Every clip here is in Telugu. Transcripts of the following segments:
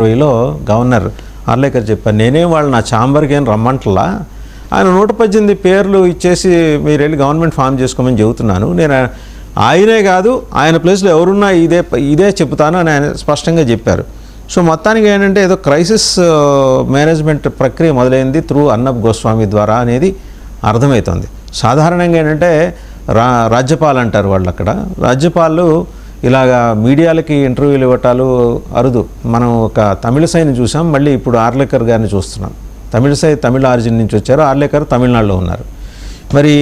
లో గవర్నర్ ఆర్లేకర్ చెప్పారు, నేనేం వాళ్ళు నా ఛాంబర్కి ఏం రమ్మంటలా, ఆయన 118 పేర్లు ఇచ్చేసి మీరు వెళ్ళి గవర్నమెంట్ ఫామ్ చేసుకోమని చెబుతున్నాను. నేను ఆయనే కాదు, ఆయన ప్లేస్లో ఎవరున్నా ఇదే చెప్తాను అని ఆయన స్పష్టంగా చెప్పారు. సో మొత్తానికి ఏంటంటే ఏదో క్రైసిస్ మేనేజ్మెంట్ ప్రక్రియ మొదలైంది త్రూ అర్నబ్ గోస్వామి ద్వారా అనేది అర్థమవుతుంది. సాధారణంగా ఏంటంటే రాజ్యపాల్ అంటారు వాళ్ళు, అక్కడ రాజ్యపాలు ఇలాగా మీడియాలకి ఇంటర్వ్యూలు ఇవ్వటాలు అరుదు. మనం ఒక తమిళసైని చూసాం, మళ్ళీ ఇప్పుడు ఆర్లేకర్ గారిని చూస్తున్నాం. తమిళసై తమిళ ఆరిజిన్ నుంచి వచ్చారు, ఆర్లేకర్ తమిళనాడులో ఉన్నారు. మరి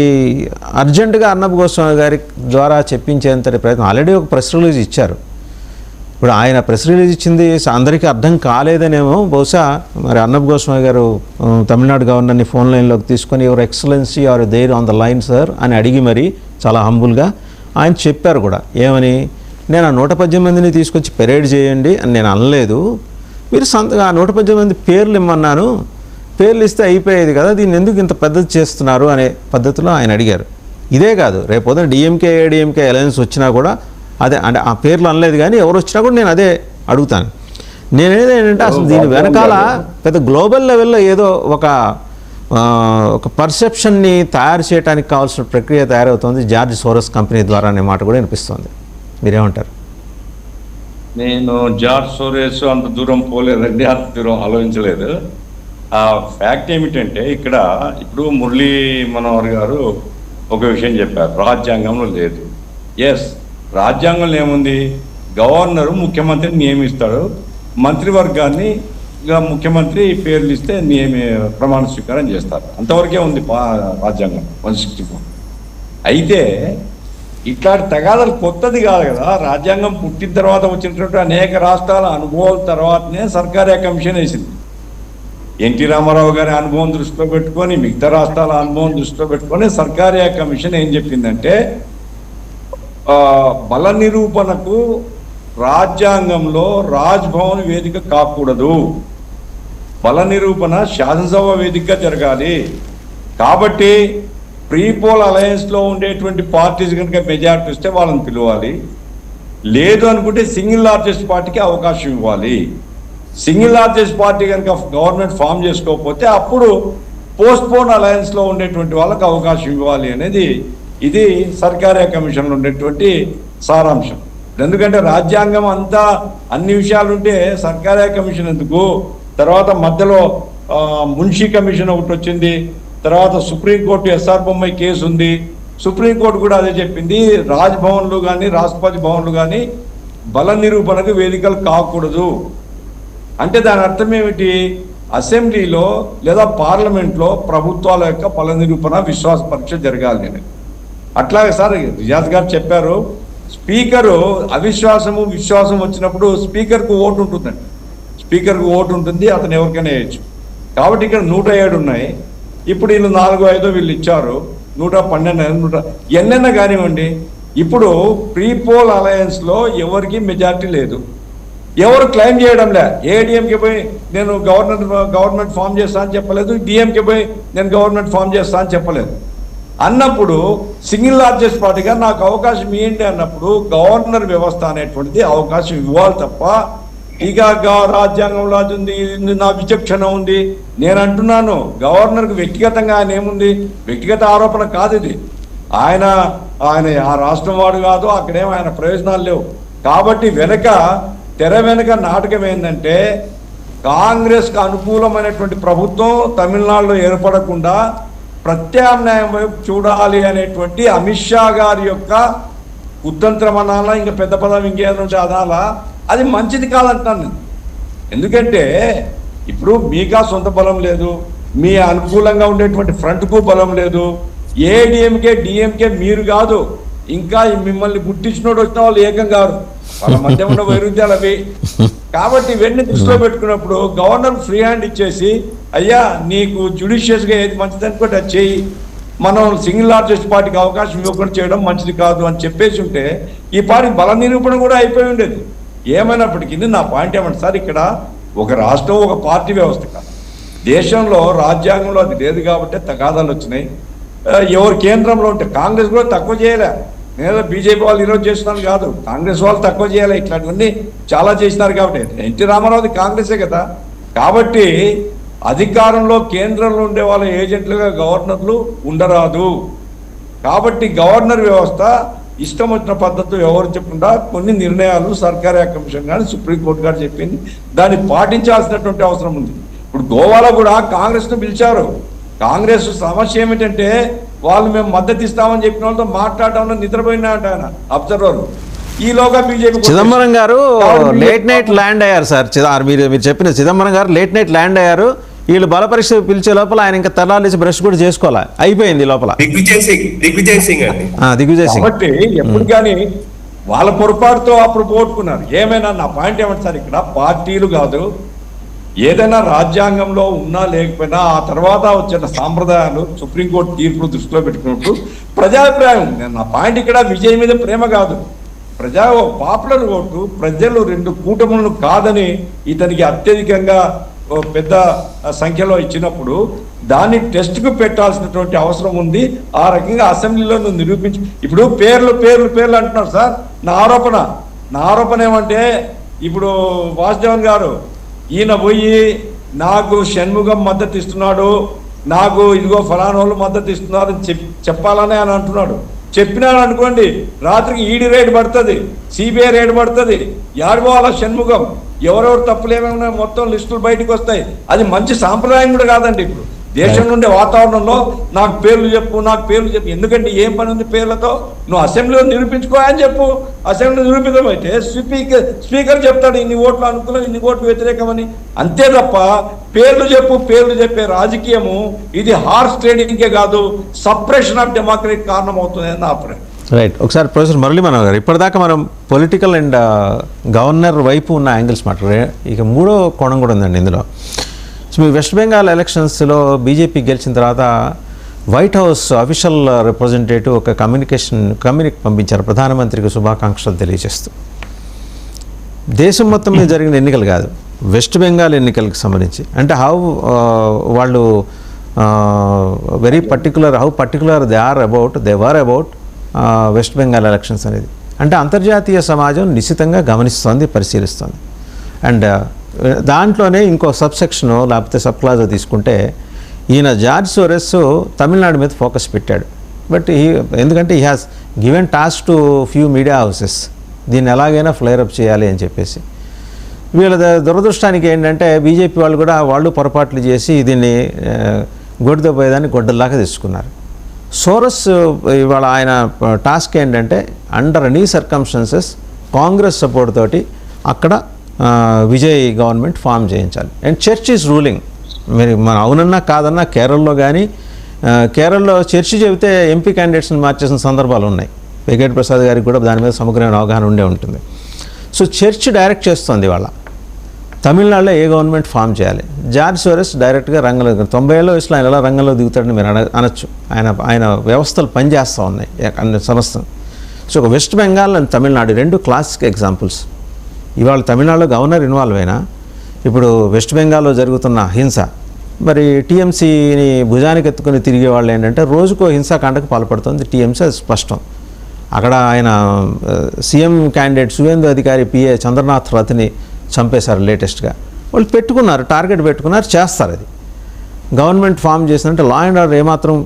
అర్జెంటుగా అర్నబ్ గోస్వామి గారి ద్వారా చెప్పించేంతటి ప్రయత్నం ఆల్రెడీ ఒక ప్రెస్ రిలీజ్ ఇచ్చారు. ఇప్పుడు ఆయన ప్రెస్ రిలీజ్ ఇచ్చింది అందరికీ అర్థం కాలేదనేమో బహుశా. మరి అర్నబ్ గోస్వామి గారు తమిళనాడు గవర్నర్ని ఫోన్ లైన్లోకి తీసుకొని your excellency are there on the line sir అని అడిగి మరి చాలా హంబుల్గా ఆయన చెప్పారు కూడా. ఏమని, నేను ఆ 118 తీసుకొచ్చి పెరేడ్ చేయండి అని నేను అనలేదు, మీరు ఆ 118 పేర్లు ఇమ్మన్నాను, పేర్లు ఇస్తే అయిపోయేది కదా, దీన్ని ఎందుకు ఇంత పెద్దది చేస్తున్నారు అనే పద్ధతిలో ఆయన అడిగారు. ఇదే కాదు, రేపొద్దున డిఎంకే ఏడీఎంకే అలయన్స్ వచ్చినా కూడా అదే, అంటే ఆ పేర్లు అనలేదు కానీ ఎవరు వచ్చినా కూడా నేను అదే అడుగుతాను. నేనేదేంటంటే అసలు దీని వెనకాల పెద్ద గ్లోబల్ లెవెల్లో ఏదో ఒక పర్సెప్షన్ని తయారు చేయడానికి కావాల్సిన ప్రక్రియ తయారవుతుంది జార్జ్ సోరస్ కంపెనీ ద్వారా అనే మాట కూడా వినిపిస్తుంది. మీరేమంటారు? నేను జార్జ్ సోరస్ అంత దూరం పోలేదండి, అంత దూరం ఆలోచించలేదు. ఆ ఫ్యాక్ట్ ఏమిటంటే ఇప్పుడు మురళీ మనోహర్ గారు ఒక విషయం చెప్పారు, రాజ్యాంగంలో లేదు. ఎస్, రాజ్యాంగంలో ఏముంది, గవర్నరు ముఖ్యమంత్రిని నియమిస్తాడు, మంత్రివర్గాన్ని ముఖ్యమంత్రి పేర్లు ఇస్తే ప్రమాణ స్వీకారం చేస్తారు, అంతవరకే ఉంది రాజ్యాంగం 164. అయితే ఇట్లాంటి తగాదాలు కొత్తది కాదు కదా, రాజ్యాంగం పుట్టిన తర్వాత వచ్చినటువంటి అనేక రాష్ట్రాల అనుభవాల తర్వాతనే సర్కారీ కమిషన్ వేసింది. ఎన్టీ రామారావు గారి అనుభవం దృష్టిలో పెట్టుకొని, మిగతా రాష్ట్రాల అనుభవం దృష్టిలో పెట్టుకొని సర్కారీ కమిషన్ ఏం చెప్పిందంటే, బల నిరూపణకు రాజ్యాంగంలో రాజ్భవన్ వేదిక కాకూడదు, బల నిరూపణ శాసనసభ వేదికగా జరగాలి. కాబట్టి ప్రీపోల్ అలయన్స్లో ఉండేటువంటి పార్టీస్ కనుక మెజారిటీ వస్తే వాళ్ళని పిలవాలి, లేదు అనుకుంటే సింగిల్ లార్జెస్ట్ పార్టీకి అవకాశం ఇవ్వాలి. సింగిల్ లార్జెస్ట్ పార్టీ కనుక గవర్నమెంట్ ఫామ్ చేసుకోకపోతే అప్పుడు పోస్ట్పోన్ అలయన్స్లో ఉండేటువంటి వాళ్ళకి అవకాశం ఇవ్వాలి అనేది ఇది సర్కారీ కమిషన్లో ఉండేటువంటి సారాంశం. ఎందుకంటే రాజ్యాంగం అంతా అన్ని విషయాలు ఉంటే సర్కారీ కమిషన్ ఎందుకు? తర్వాత మధ్యలో మున్షీ కమిషన్ ఒకటి వచ్చింది, తర్వాత సుప్రీంకోర్టు ఎస్ఆర్ బొమ్మాయి కేసు ఉంది, సుప్రీంకోర్టు కూడా అదే చెప్పింది, రాజ్భవన్లు కానీ రాష్ట్రపతి భవన్లు కానీ బల నిరూపణకు వేదికలు కాకూడదు. అంటే దాని అర్థం ఏమిటి, అసెంబ్లీలో లేదా పార్లమెంట్లో ప్రభుత్వాల యొక్క బల నిరూపణ విశ్వాస పరీక్ష జరగాలి అని. అట్లాగే సార్ రియాజ్ గారు చెప్పారు, స్పీకరు అవిశ్వాసము విశ్వాసం వచ్చినప్పుడు స్పీకర్కు ఓటు ఉంటుందండి, స్పీకర్కు ఓటు ఉంటుంది, అతను ఎవరికైనా వేయచ్చు. కాబట్టి ఇక్కడ 107 ఉన్నాయి, ఇప్పుడు వీళ్ళు 4-5 వీళ్ళు ఇచ్చారు, 112 ఎన్నైనా కానివ్వండి. ఇప్పుడు ప్రీపోల్ అలయన్స్లో ఎవరికి మెజారిటీ లేదు, ఎవరు క్లెయిమ్ చేయడంలే. ఏడీఎంకే పోయి నేను గవర్నమెంట్ ఫామ్ చేస్తా అని చెప్పలేదు, డిఎంకే పోయి నేను గవర్నమెంట్ ఫామ్ చేస్తా అని చెప్పలేదు. అన్నప్పుడు సింగిల్ లార్జెస్ట్ పార్టీగా నాకు అవకాశం ఏంటి అన్నప్పుడు గవర్నర్ వ్యవస్థ అనేటువంటిది అవకాశం ఇవ్వాలి తప్ప, ఇక రాజ్యాంగంలో అది ఉంది, నా విచక్షణ ఉంది. నేను అంటున్నాను, గవర్నర్కి వ్యక్తిగతంగా ఆయన ఏముంది, వ్యక్తిగత ఆరోపణ కాదు ఇది. ఆయన ఆ రాష్ట్రం వాడు కాదు, అక్కడేమో ఆయన ప్రయోజనాలు లేవు. కాబట్టి తెర వెనుక నాటకం ఏంటంటే, కాంగ్రెస్కి అనుకూలమైనటువంటి ప్రభుత్వం తమిళనాడులో ఏర్పడకుండా ప్రత్యామ్నాయం వైపు చూడాలి అనేటువంటి అమిత్ షా గారి యొక్క కుతంత్రం అనాలా, ఇంకా పెద్ద పదం ఇంకేదో అనాలా, అది మంచిది కాదంటాను నేను. ఎందుకంటే ఇప్పుడు మీకా సొంత బలం లేదు, మీ అనుకూలంగా ఉండేటువంటి ఫ్రంట్కు బలం లేదు, ఏడీఎంకే డిఎంకే మీరు కాదు, ఇంకా మిమ్మల్ని గుర్తించినోడు వచ్చిన వాళ్ళు ఏకం కాదు, వాళ్ళ మధ్య ఉన్న వైరుధ్యాలు అవి. కాబట్టి ఇవన్నీ దృష్టిలో పెట్టుకున్నప్పుడు గవర్నర్ ఫ్రీ హ్యాండ్ ఇచ్చేసి, అయ్యా నీకు జ్యుడిషియస్గా ఏది మంచిది అనుకోండి అది చేయి, మనం సింగిల్ లార్జెస్ట్ పార్టీకి అవకాశం ఇవ్వకుండా చేయడం మంచిది కాదు అని చెప్పేసి ఉంటే ఈ పార్టీ బల నిరూపణ కూడా అయిపోయి ఉండేది. ఏమైనప్పటికీ నా పాయింట్ ఏమంటే సార్, ఇక్కడ ఒక రాష్ట్రం ఒక పార్టీ వ్యవస్థ కాదు, దేశంలో రాజ్యాంగంలో అది లేదు కాబట్టి తగాదాలు వచ్చినాయి. ఎవరు కేంద్రంలో ఉంటే కాంగ్రెస్ కూడా తక్కువ చేయలే, నేను బీజేపీ వాళ్ళు ఈరోజు చేస్తున్నారు కాదు, కాంగ్రెస్ వాళ్ళు తక్కువ చేయాలి, ఇట్లాంటివన్నీ చాలా చేసినారు. కాబట్టి ఎన్టీ రామారావుది కాంగ్రెసే కదా. కాబట్టి అధికారంలో కేంద్రంలో ఉండే వాళ్ళ ఏజెంట్లుగా గవర్నర్లు ఉండరాదు. కాబట్టి గవర్నర్ వ్యవస్థ ఇష్టం వచ్చిన పద్ధతి ఎవరు చెప్పకుండా కొన్ని నిర్ణయాలు సర్కారీ కమిషన్ కానీ సుప్రీంకోర్టు గారు చెప్పింది, దాన్ని పాటించాల్సినటువంటి అవసరం ఉంది. ఇప్పుడు గోవాలో కూడా కాంగ్రెస్ను పిలిచారు. కాంగ్రెస్ సమస్య ఏమిటంటే వాళ్ళు మేము మద్దతు ఇస్తామని చెప్పిన వాళ్ళతో మాట్లాడడంలో నిద్రపోయినాట ఆయన అబ్జర్వర్. ఈలోగా బీజేపీ చిదంబరం గారు లేట్ నైట్ ల్యాండ్ అయ్యారు సార్. మీరు చెప్పిన చిదంబరం గారు లేట్ నైట్ ల్యాండ్ అయ్యారు. వీళ్ళు బల పరీక్ష పిలిచే లోపల ఆయన ఇంకా తెల్లాలేసి బ్రష్ కూడా చేసుకోవాలి, అయిపోయింది లోపల. దిగ్విజయ్ సింగ్ అండి. దిగ్విజయ్ సింగ్. కాబట్టి ఎప్పుడు కానీ వాళ్ళ పొరపాటుతో అప్పుడు పోగొట్టుకున్నారు. ఏమైనా నా పాయింట్ ఏమంటే సార్, ఇక్కడ పార్టీలు కాదు, ఏదైనా రాజ్యాంగంలో ఉన్నా లేకపోయినా ఆ తర్వాత వచ్చిన సాంప్రదాయాలు సుప్రీంకోర్టు తీర్పులు దృష్టిలో పెట్టుకున్నప్పుడు ప్రజాభిప్రాయం. నా పాయింట్ ఇక్కడ విజయ్ మీద ప్రేమ కాదు, పాపులర్ ఓటు ప్రజలు రెండు కూటములను కాదని ఇతనికి అత్యధికంగా పెద్ద సంఖ్యలో ఇచ్చినప్పుడు దాన్ని టెస్ట్కు పెట్టాల్సినటువంటి అవసరం ఉంది. ఆ రకంగా అసెంబ్లీలో నువ్వు నిరూపించి ఇప్పుడు పేర్లు అంటున్నారు సార్. నా ఆరోపణ ఏమంటే ఇప్పుడు వాసుదేవన్ గారు ఈయన పోయి నాకు షణ్ముగం మద్దతు ఇస్తున్నాడు, నాకు ఇదిగో ఫలానా వాళ్ళు మద్దతు ఇస్తున్నారు అని చెప్పాలని ఆయన అంటున్నాడు. చెప్పినాడు అనుకోండి, రాత్రికి ఈడీ రేడ్ పడుతుంది, సిబిఐ రేడ్ పడుతుంది, ఏడుకోవాలా షణ్ముగం, ఎవరెవరు తప్పులేమైనా మొత్తం లిస్టులు బయటకు వస్తాయి. అది మంచి సాంప్రదాయం కూడా కాదండి. ఇప్పుడు దేశంలో ఉండే వాతావరణంలో నాకు పేర్లు చెప్పు. ఎందుకంటే ఏం పని ఉంది పేర్లతో? నువ్వు అసెంబ్లీలో నిరూపించుకో అని చెప్పు. అసెంబ్లీలో నిరూపితమైతే స్పీకర్ చెప్తాడు ఇన్ని ఓట్లు అనుకూలం, ఇన్ని ఓట్లు వ్యతిరేకమని. అంతే తప్ప పేర్లు చెప్పే రాజకీయము ఇది హార్స్ ట్రేడింగ్కే కాదు, సప్రెషన్ ఆఫ్ డెమోక్రసీ కారణం అవుతుంది అని నా అభిప్రాయం. రైట్. ఒకసారి ప్రొఫెసర్ మురళీమనోహర్ గారు, ఇప్పటిదాకా మనం పొలిటికల్ అండ్ గవర్నర్ వైపు ఉన్న యాంగిల్స్ మాట్లాడారు. ఇక మూడో కోణం కూడా ఉందండి ఇందులో. సో మీ వెస్ట్ బెంగాల్ ఎలక్షన్స్లో బీజేపీ గెలిచిన తర్వాత వైట్ హౌస్ అఫీషియల్ రిప్రజెంటేటివ్ ఒక కమ్యూనిక్ పంపించారు ప్రధానమంత్రికి శుభాకాంక్షలు తెలియజేస్తూ. దేశం మొత్తం మీద జరిగిన ఎన్నికలు కాదు, వెస్ట్ బెంగాల్ ఎన్నికలకు సంబంధించి. అంటే వాళ్ళు very particular how particular they were about west Bengal elections అనేది. అంటే అంతర్జాతీయ సమాజం నిశ్చితంగా గమనిస్తోంది, పరిశీలిస్తోంది. అండ్ దాంట్లోనే ఇంకో సబ్సెక్షన్ లేకపోతే సబ్ క్లాజ్ తీసుకుంటే ఈయన జార్జ్ సోరెస్ తమిళనాడు మీద ఫోకస్ పెట్టాడు. బట్ ఎందుకంటే he has given task to few media houses, దీన్ని ఎలాగైనా ఫ్లేరప్ చేయాలి అని చెప్పేసి. వీళ్ళ దురదృష్టానికి ఏంటంటే బీజేపీ వాళ్ళు పొరపాట్లు చేసి దీన్ని గొడ్డుతో పోయేదాన్ని గొడ్డల్లాగా తెచ్చుకున్నారు. సోరస్ ఇవాళ ఆయన టాస్క్ ఏంటంటే under any circumstances Congress support తోటి అక్కడ విజయ్ గవర్నమెంట్ ఫామ్ చేయించాలి. And church is ruling. మీరు మన అవునన్నా కాదన్నా కేరళలో చర్చ్ చెబితే ఎంపీ క్యాండిడేట్స్ని మార్చేసిన సందర్భాలు ఉన్నాయి. వెంకట ప్రసాద్ గారికి కూడా దాని మీద సమగ్రమైన అవగాహన ఉండే ఉంటుంది. సో చర్చ్ డైరెక్ట్ చేస్తుంది ఇవాళ తమిళనాడులో ఏ గవర్నమెంట్ ఫామ్ చేయాలి. జార్జ్ సోరెస్ డైరెక్ట్గా రంగంలో 90 ఏళ్ళ వయసులో ఆయన ఎలా రంగంలో దిగుతాడని మీరు అనొచ్చు. ఆయన వ్యవస్థలు పనిచేస్తూ ఉన్నాయి అన్ని సంస్థలు. సో ఒక వెస్ట్ బెంగాల్ అండ్ తమిళనాడు రెండు క్లాసిక్ ఎగ్జాంపుల్స్. ఇవాళ తమిళనాడులో గవర్నర్ ఇన్వాల్వ్ అయినా ఇప్పుడు వెస్ట్ బెంగాల్లో జరుగుతున్న హింస, మరి టీఎంసీని భుజానికి ఎత్తుకుని తిరిగే వాళ్ళు ఏంటంటే రోజుకో హింసాకాండకు పాల్పడుతుంది టీఎంసీ, అది స్పష్టం. అక్కడ ఆయన సీఎం క్యాండిడేట్ సువేందు అధికారి పిఏ చంద్రనాథ్ రథ్ని చంపేశారు లేటెస్ట్గా. వాళ్ళు టార్గెట్ పెట్టుకున్నారు, చేస్తారు. అది గవర్నమెంట్ ఫామ్ చేసిందంటే లా అండ్ ఆర్డర్ ఏమాత్రం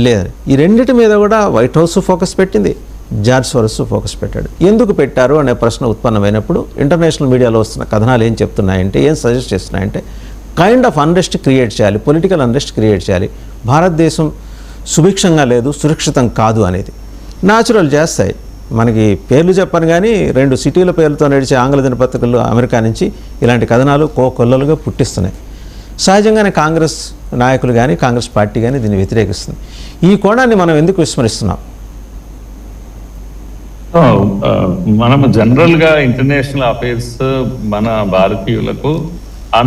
లేదని. ఈ రెండింటి మీద కూడా వైట్ హౌస్ ఫోకస్ పెట్టింది, జార్జ్ సోరస్ ఫోకస్ పెట్టాడు. ఎందుకు పెట్టారు అనే ప్రశ్న ఉత్పన్నమైనప్పుడు ఇంటర్నేషనల్ మీడియాలో వస్తున్న కథనాలు ఏం చెప్తున్నాయంటే, ఏం సజెస్ట్ చేస్తున్నాయంటే కైండ్ ఆఫ్ అన్రెస్ట్ క్రియేట్ చేయాలి, పొలిటికల్ అన్రెస్ట్ క్రియేట్ చేయాలి. భారతదేశం సుభిక్షంగా లేదు, సురక్షితం కాదు అనేది న్యాచురల్ చేస్తాయి. మనకి పేర్లు చెప్పను కానీ 2 సిటీల పేర్లతో నడిచే ఆంగ్ల దినపత్రికలు అమెరికా నుంచి ఇలాంటి కథనాలు కొల్లలుగా పుట్టిస్తున్నాయి. సహజంగానే కాంగ్రెస్ నాయకులు కానీ కాంగ్రెస్ పార్టీ కానీ దీన్ని వ్యతిరేకిస్తుంది. ఈ కోణాన్ని మనం ఎందుకు విస్మరిస్తున్నాం? మనం జనరల్ గా ఇంటర్నేషనల్ అఫైర్స్ మన భారతీయులకు